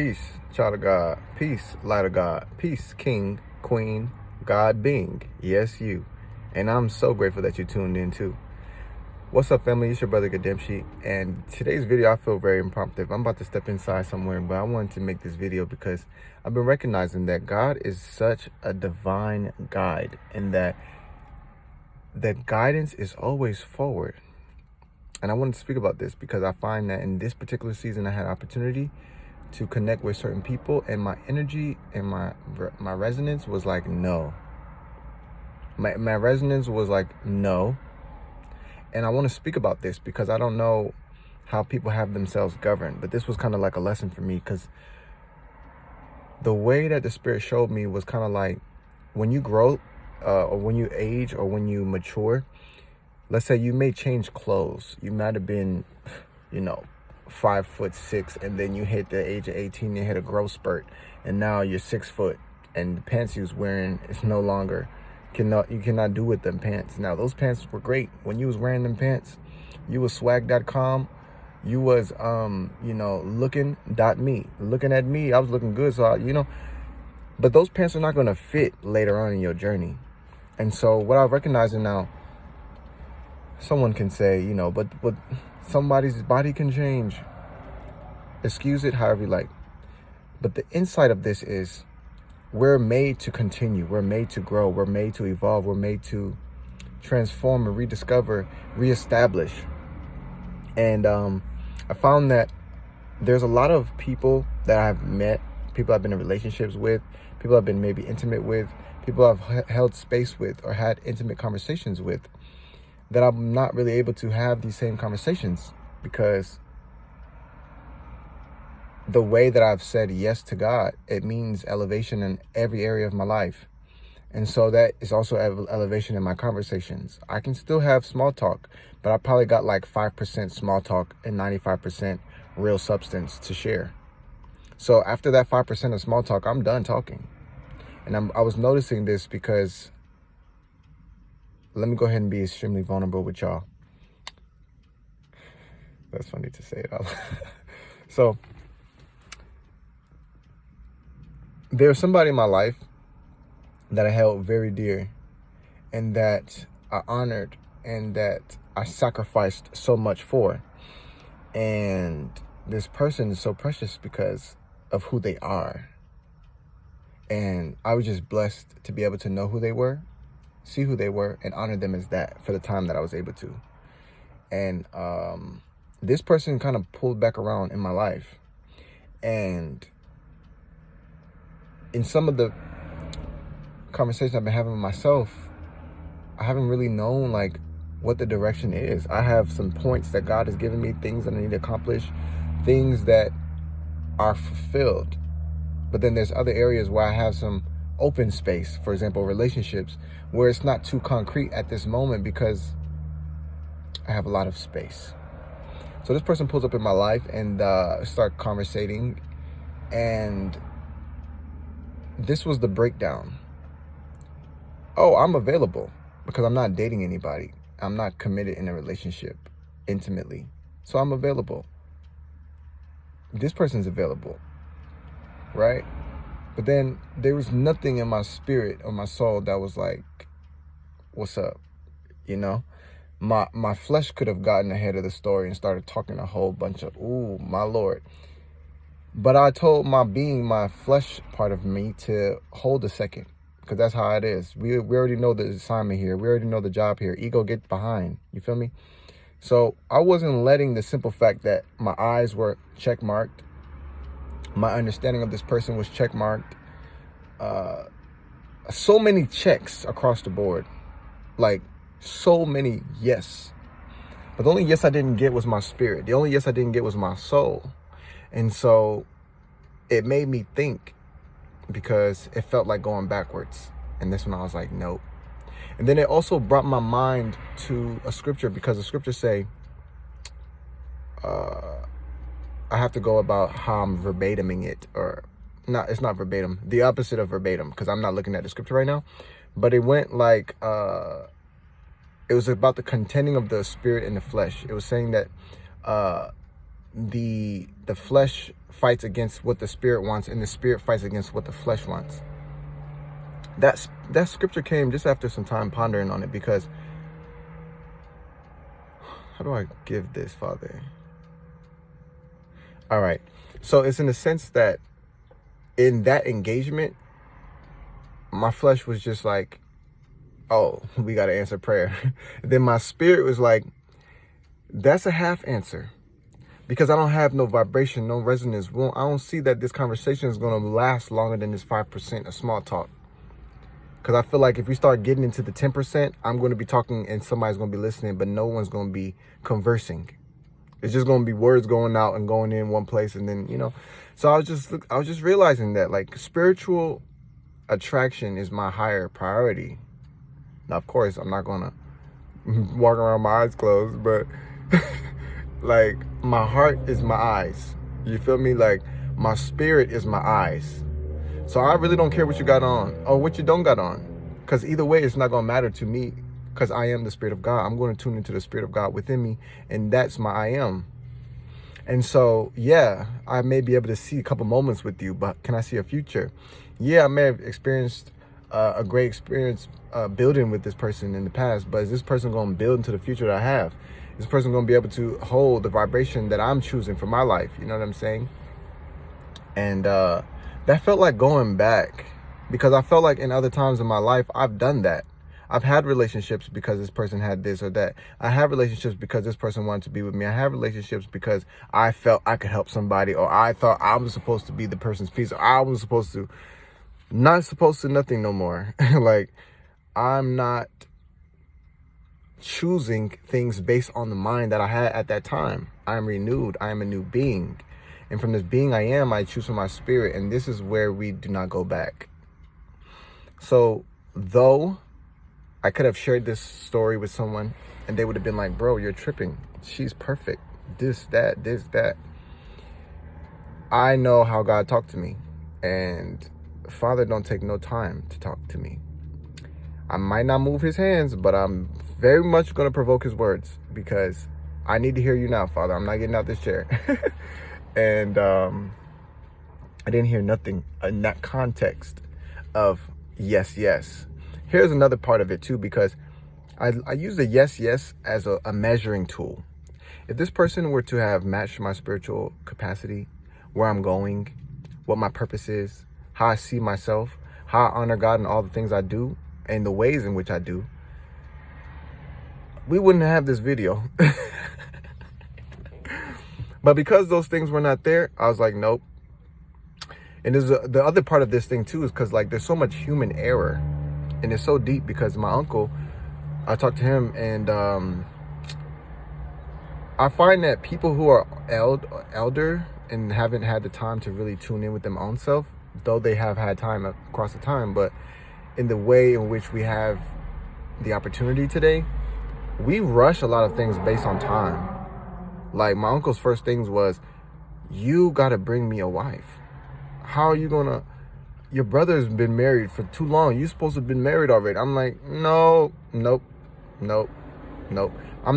Peace, child of God. Peace, light of God. Peace, king, queen, God being. Yes, you. And I'm so grateful that you tuned in too. What's up, family? It's your brother Gademshi. And today's video, I feel very impromptu. I'm about to step inside somewhere, but I wanted to make this video because I've been recognizing that God is such a divine guide, and that guidance is always forward. And I wanted to speak about this because I find that in this particular season, I had opportunity to connect with certain people, and my energy and my resonance was like no. My resonance was like no. And I want to speak about this because I don't know how people have themselves governed, but this was kind of like a lesson for me, because the way that the Spirit showed me was kind of like when you grow or when you age or when you mature. Let's say you may change clothes. You might have been, 5'6", and then you hit the age of 18, you hit a growth spurt, and now you're 6 foot, and the pants you was wearing is no longer, you cannot do with them pants. Now those pants were great when you was wearing them pants. You was swag.com. You was looking at me. I was looking good, so but those pants are not going to fit later on in your journey. And so what I'm recognizing now, someone can say, but somebody's body can change. Excuse it however you like. But the insight of this is we're made to continue. We're made to grow. We're made to evolve. We're made to transform and rediscover, reestablish. And I found that there's a lot of people that I've met, people I've been in relationships with, people I've been maybe intimate with, people I've held space with or had intimate conversations with, that I'm not really able to have these same conversations because the way that I've said yes to God, it means elevation in every area of my life. And so that is also elevation in my conversations. I can still have small talk, but I probably got like 5% small talk and 95% real substance to share. So after that 5% of small talk, I'm done talking. And I was noticing this because, let me go ahead and be extremely vulnerable with y'all. That's funny to say it out loud. So there's somebody in my life that I held very dear, and that I honored, and that I sacrificed so much for. And this person is so precious because of who they are. And I was just blessed to be able to know who they were, see who they were, and honor them as that for the time that I was able to. And this person kind of pulled back around in my life. And in some of the conversations I've been having with myself, I haven't really known like what the direction is. I have some points that God has given me, things that I need to accomplish, things that are fulfilled. But then there's other areas where I have some open space, for example, relationships, where it's not too concrete at this moment because I have a lot of space. So this person pulls up in my life and start conversating, and this was the breakdown. Oh, I'm available because I'm not dating anybody. I'm not committed in a relationship intimately. So I'm available. This person's available, right? But then there was nothing in my spirit or my soul that was like, what's up? My flesh could have gotten ahead of the story and started talking a whole bunch of, ooh, my Lord. But I told my being, my flesh part of me, to hold a second, because that's how it is. We already know the assignment here. We already know the job here. Ego, get behind. You feel me? So I wasn't letting the simple fact that my eyes were check marked, my understanding of this person was check marked, so many checks across the board, like so many yes. But the only yes I didn't get was my spirit. The only yes I didn't get was my soul. And so it made me think, because it felt like going backwards. And this one I was like, nope. And then it also brought my mind to a scripture, because the scriptures say, I have to go about how I'm verbatiming it, or not, it's not verbatim, the opposite of verbatim, because I'm not looking at the scripture right now. But it went like, it was about the contending of the spirit and the flesh. It was saying that the flesh fights against what the spirit wants, and the spirit fights against what the flesh wants. That scripture came just after some time pondering on it, because how do I give this, Father? All right. So it's in the sense that in that engagement, my flesh was just like, oh, we got to answer prayer. Then my spirit was like, that's a half answer, because I don't have no vibration, no resonance. I don't see that this conversation is going to last longer than this 5% of small talk. Because I feel like if we start getting into the 10%, I'm going to be talking and somebody's going to be listening, but no one's going to be conversing. It's just going to be words going out and going in one place. And then, so I was just realizing that, like, spiritual attraction is my higher priority. Now, of course, I'm not going to walk around my eyes closed, but like, my heart is my eyes. You feel me? Like, my spirit is my eyes. So I really don't care what you got on or what you don't got on, because either way, it's not going to matter to me, because I am the Spirit of God. I'm going to tune into the Spirit of God within me, and that's my I am. And so, yeah, I may be able to see a couple moments with you, but can I see a future? Yeah, I may have experienced a great experience building with this person in the past, but is this person going to build into the future that I have? Is this person going to be able to hold the vibration that I'm choosing for my life? You know what I'm saying? And that felt like going back, because I felt like in other times in my life, I've done that. I've had relationships because this person had this or that. I have relationships because this person wanted to be with me. I have relationships because I felt I could help somebody, or I thought I was supposed to be the person's piece, or I was supposed to, not supposed to nothing no more. Like, I'm not choosing things based on the mind that I had at that time. I am renewed. I am a new being. And from this being I am, I choose from my spirit. And this is where we do not go back. So though I could have shared this story with someone and they would have been like, bro, you're tripping. She's perfect. This, that. I know how God talked to me. And Father don't take no time to talk to me. I might not move his hands, but I'm very much going to provoke his words, because I need to hear you now, Father. I'm not getting out this chair. And I didn't hear nothing in that context of yes. Here's another part of it too, because I use the yes as a measuring tool. If this person were to have matched my spiritual capacity, where I'm going, what my purpose is, how I see myself, how I honor God in all the things I do and the ways in which I do, we wouldn't have this video. But because those things were not there, I was like, nope. And there's the other part of this thing too, is because, like, there's so much human error, and it's so deep, because my uncle, I talked to him, and I find that people who are elder and haven't had the time to really tune in with their own self, though they have had time across the time, but in the way in which we have the opportunity today, we rush a lot of things based on time. Like, my uncle's first things was, you got to bring me a wife. How are you going to, your brother's been married for too long. You're supposed to have been married already. I'm like, nope. I'm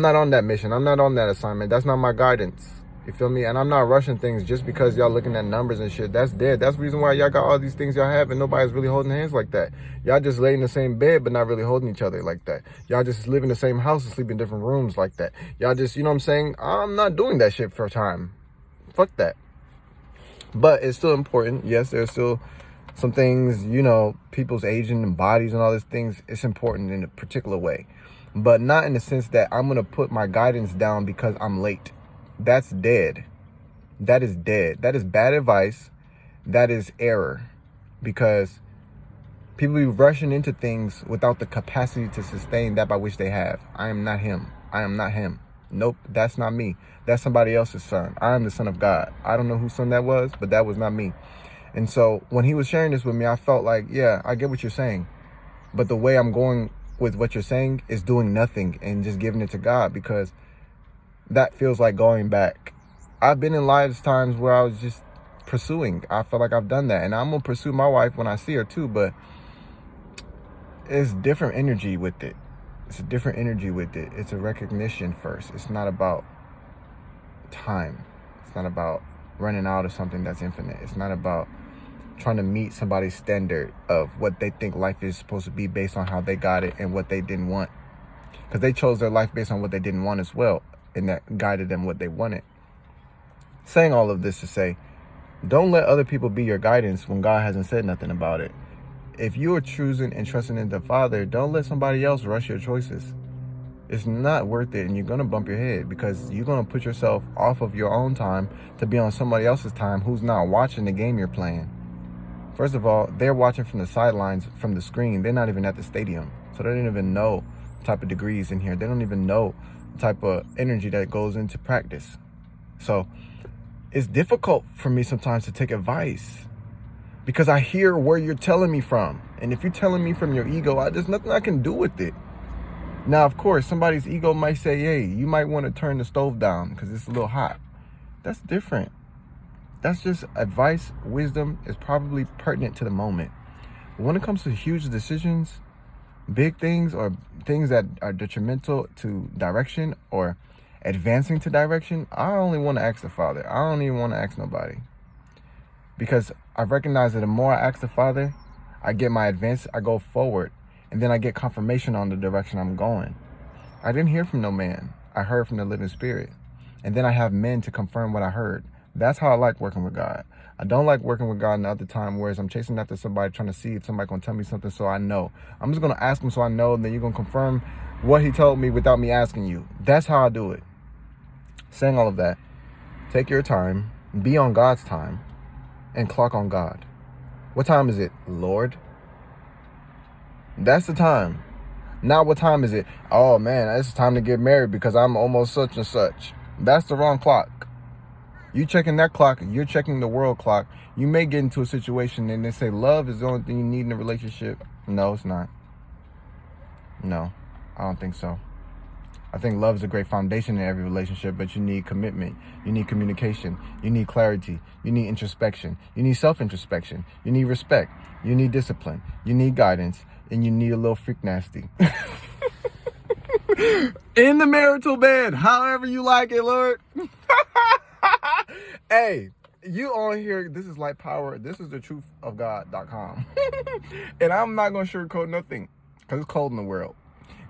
not on that mission. I'm not on that assignment. That's not my guidance. You feel me? And I'm not rushing things just because y'all looking at numbers and shit. That's dead. That's the reason why y'all got all these things y'all have and nobody's really holding hands like that. Y'all just lay in the same bed but not really holding each other like that. Y'all just live in the same house and sleep in different rooms like that. Y'all just, you know what I'm saying? I'm not doing that shit for time. Fuck that. But it's still important. Yes, there's still some things, people's aging and bodies and all these things. It's important in a particular way. But not in the sense that I'm going to put my guidance down because I'm late. That's dead. That is dead. That is bad advice. That is error. Because people be rushing into things without the capacity to sustain that by which they have. I am not him. I am not him. Nope, that's not me. That's somebody else's son. I am the son of God. I don't know whose son that was, but that was not me. And so when he was sharing this with me, I felt like, yeah, I get what you're saying. But the way I'm going with what you're saying is doing nothing and just giving it to God, because that feels like going back. I've been in lives times where I was just pursuing. I feel like I've done that. And I'm going to pursue my wife when I see her too, but it's different energy with it. It's a different energy with it. It's a recognition first. It's not about time. It's not about running out of something that's infinite. It's not about trying to meet somebody's standard of what they think life is supposed to be based on how they got it and what they didn't want. Because they chose their life based on what they didn't want as well, and that guided them what they wanted. Saying all of this to say, don't let other people be your guidance when God hasn't said nothing about it. If you are choosing and trusting in the Father, don't let somebody else rush your choices. It's not worth it, and you're going to bump your head because you're going to put yourself off of your own time to be on somebody else's time who's not watching the game you're playing. First of all, they're watching from the sidelines, from the screen. They're not even at the stadium, so they don't even know the type of degrees in here. They don't even know the type of energy that goes into practice. So it's difficult for me sometimes to take advice because I hear where you're telling me from. And if you're telling me from your ego, there's nothing I can do with it. Now, of course, somebody's ego might say, hey, you might want to turn the stove down because it's a little hot. That's different. That's just advice. Wisdom is probably pertinent to the moment. But when it comes to huge decisions, big things, or things that are detrimental to direction or advancing to direction, I only want to ask the Father. I don't even want to ask nobody. Because I recognize that the more I ask the Father, I get my advance, I go forward. And then I get confirmation on the direction I'm going. I didn't hear from no man. I heard from the living Spirit. And then I have men to confirm what I heard. That's how I like working with God. I don't like working with God another time, whereas I'm chasing after somebody, trying to see if somebody's going to tell me something so I know. I'm just going to ask him so I know, and then you're going to confirm what he told me without me asking you. That's how I do it. Saying all of that, take your time, be on God's time, and clock on God. What time is it, Lord? That's the time. Not what time is it? Oh man, it's time to get married because I'm almost such and such. That's the wrong clock. You checking that clock, you're checking the world clock. You may get into a situation and they say love is the only thing you need in a relationship. No, it's not. No, I don't think so. I think love is a great foundation in every relationship, but you need commitment. You need communication. You need clarity. You need introspection. You need self-introspection. You need respect. You need discipline. You need guidance. And you need a little freak nasty. In the marital bed, however you like it, Lord. Hey, you on here, this is Light Power. This is the truth of God.com. And I'm not going to sugarcoat nothing because it's cold in the world.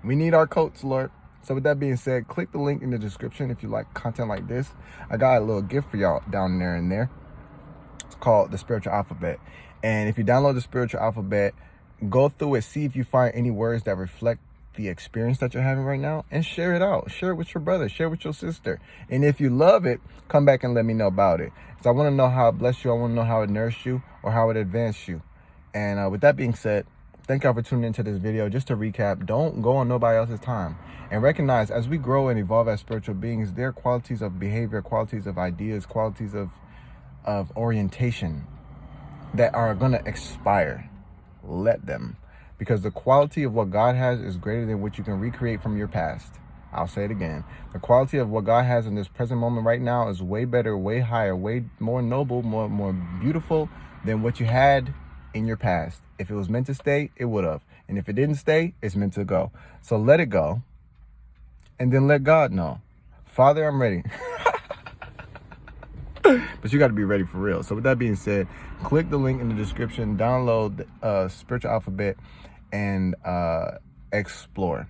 We need our coats, Lord. So with that being said, click the link in the description if you like content like this. I got a little gift for y'all down there and there. It's called the Spiritual Alphabet. And if you download the Spiritual Alphabet, go through it, see if you find any words that reflect the experience that you're having right now, and share it out. Share it with your brother, share it with your sister. And if you love it, come back and let me know about it. So I want to know how it blessed you. I want to know how it nourished you or how it advanced you. And with that being said, thank y'all for tuning into this video. Just to recap, don't go on nobody else's time. And recognize, as we grow and evolve as spiritual beings, there are qualities of behavior, qualities of ideas, qualities of orientation that are going to expire. Let them. Because the quality of what God has is greater than what you can recreate from your past. I'll say it again. The quality of what God has in this present moment right now is way better, way higher, way more noble, more beautiful than what you had in your past. If it was meant to stay, it would have. And if it didn't stay, it's meant to go. So let it go. And then let God know. Father, I'm ready. But you got to be ready for real. So with that being said, click the link in the description, download Spiritual Alphabet, and explore.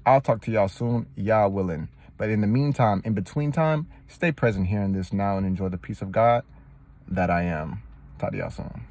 I'll talk to y'all soon, y'all willing. But in the meantime, in between time, stay present here in this now and enjoy the peace of God that I am. Talk to y'all soon.